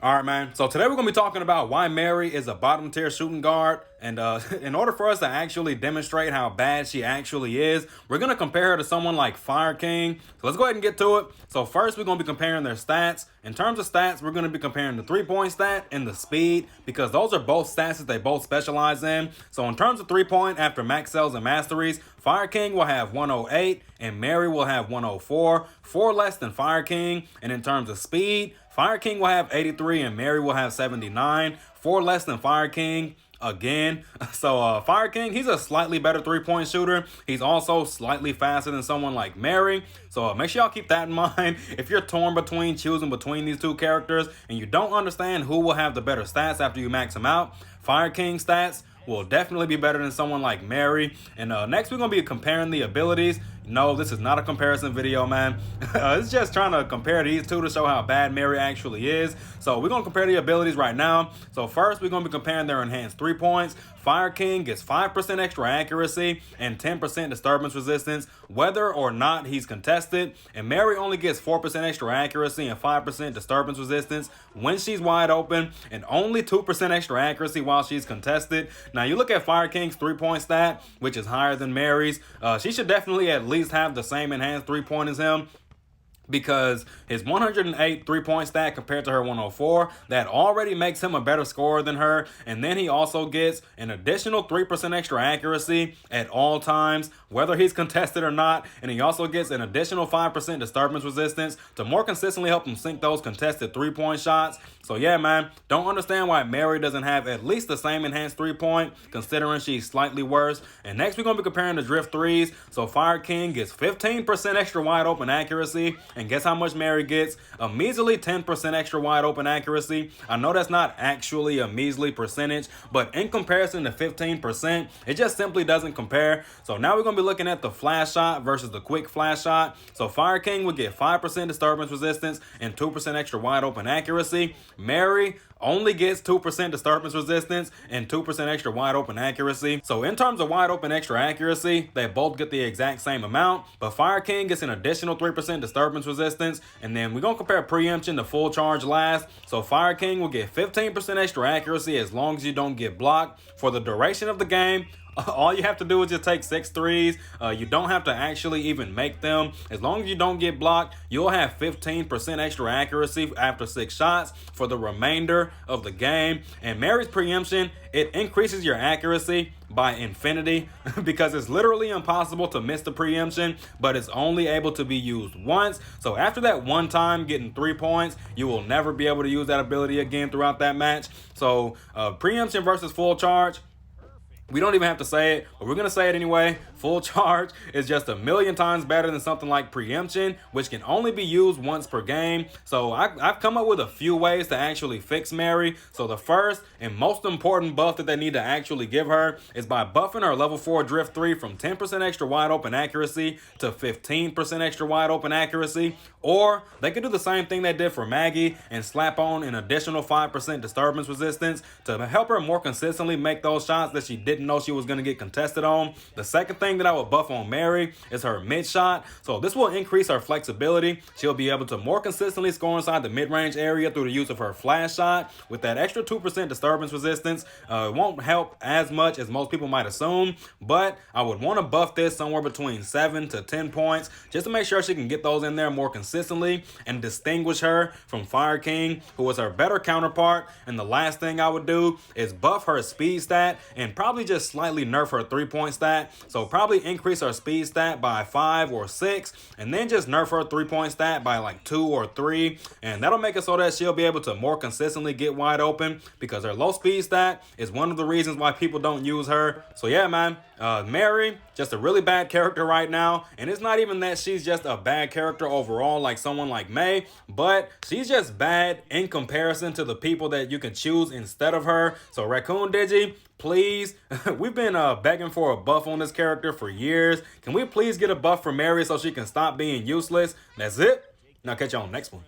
All right, man. So today we're going to be talking about why Mary is a bottom tier shooting guard. And in order for us to actually demonstrate how bad she actually is, we're going to compare her to someone like Fire King. So let's go ahead and get to it. So first, we're going to be comparing their stats. In terms of stats, we're going to be comparing the 3-point stat and the speed, because those are both stats that they both specialize in. So in terms of 3-point, after max cells and masteries, Fire King will have 108 and Mary will have 104, 4 less than Fire King. And in terms of speed, Fire King will have 83 and Mary will have 79, 4 less than Fire King again. So Fire King, he's a slightly better 3-point shooter. He's also slightly faster than someone like Mary. So make sure y'all keep that in mind. If you're torn between choosing between these two characters and you don't understand who will have the better stats after you max them out, Fire King stats will definitely be better than someone like Mary. And next, we're going to be comparing the abilities. No, this is not a comparison video, man. It's just trying to compare these two to show how bad Mary actually is. So we're going to compare the abilities right now. So first, we're going to be comparing their enhanced 3 points. Fire King gets 5% extra accuracy and 10% disturbance resistance, whether or not he's contested. And Mary only gets 4% extra accuracy and 5% disturbance resistance when she's wide open, and only 2% extra accuracy while she's contested. Now, you look at Fire King's 3-point stat, which is higher than Mary's. She should definitely at least have the same enhanced 3-point as him, because his 108 3-point stat compared to her 104, that already makes him a better scorer than her. And then he also gets an additional 3% extra accuracy at all times, whether he's contested or not. And he also gets an additional 5% disturbance resistance to more consistently help him sink those contested 3-point shots. So yeah, man, don't understand why Mary doesn't have at least the same enhanced 3-point, considering she's slightly worse. And next, we're going to be comparing the drift threes. So Fire King gets 15% extra wide open accuracy. And guess how much Mary gets? A measly 10% extra wide open accuracy. I know that's not actually a measly percentage, but in comparison to 15%, it just simply doesn't compare. So now we're going to be looking at the flash shot versus the quick flash shot. So Fire King would get 5% disturbance resistance and 2% extra wide open accuracy. Mary only gets 2% disturbance resistance and 2% extra wide open accuracy. So in terms of wide open extra accuracy, they both get the exact same amount, but Fire King gets an additional 3% disturbance resistance. And then we're going to compare preemption to full charge last. So Fire King will get 15% extra accuracy as long as you don't get blocked for the duration of the game. All you have to do is just take 6 threes. You don't have to actually even make them. As long as you don't get blocked, you'll have 15% extra accuracy after 6 shots for the remainder of the game. And Mary's preemption, it increases your accuracy by infinity because it's literally impossible to miss the preemption, but it's only able to be used once. So after that one time getting 3 points, you will never be able to use that ability again throughout that match. So preemption versus full charge, we don't even have to say it, but we're going to say it anyway. Full charge is just a million times better than something like preemption, which can only be used once per game. So I've come up with a few ways to actually fix Mary. So the first and most important buff that they need to actually give her is by buffing her level 4 drift 3 from 10% extra wide open accuracy to 15% extra wide open accuracy. Or they could do the same thing they did for Maggie and slap on an additional 5% disturbance resistance to help her more consistently make those shots that she didn't know she was going to get contested on. The second thing that I would buff on Mary is her mid shot. So this will increase her flexibility. She'll be able to more consistently score inside the mid-range area through the use of her flash shot. With that extra 2% disturbance resistance, it won't help as much as most people might assume, but I would want to buff this somewhere between 7 to 10 points just to make sure she can get those in there more consistently and distinguish her from Fire King, who is her better counterpart. And the last thing I would do is buff her speed stat and probably just slightly nerf her 3-point stat. So probably increase her speed stat by 5 or 6, and then just nerf her 3-point stat by like 2 or 3. And that'll make it so that she'll be able to more consistently get wide open, because her low speed stat is one of the reasons why people don't use her. So yeah, man, Mary, just a really bad character right now. And it's not even that she's just a bad character overall like someone like May, but she's just bad in comparison to the people that you can choose instead of her. So Raccoon Digi, please, we've been begging for a buff on this character for years. Can we please get a buff for Mary so she can stop being useless? That's it. Now catch you on the next one.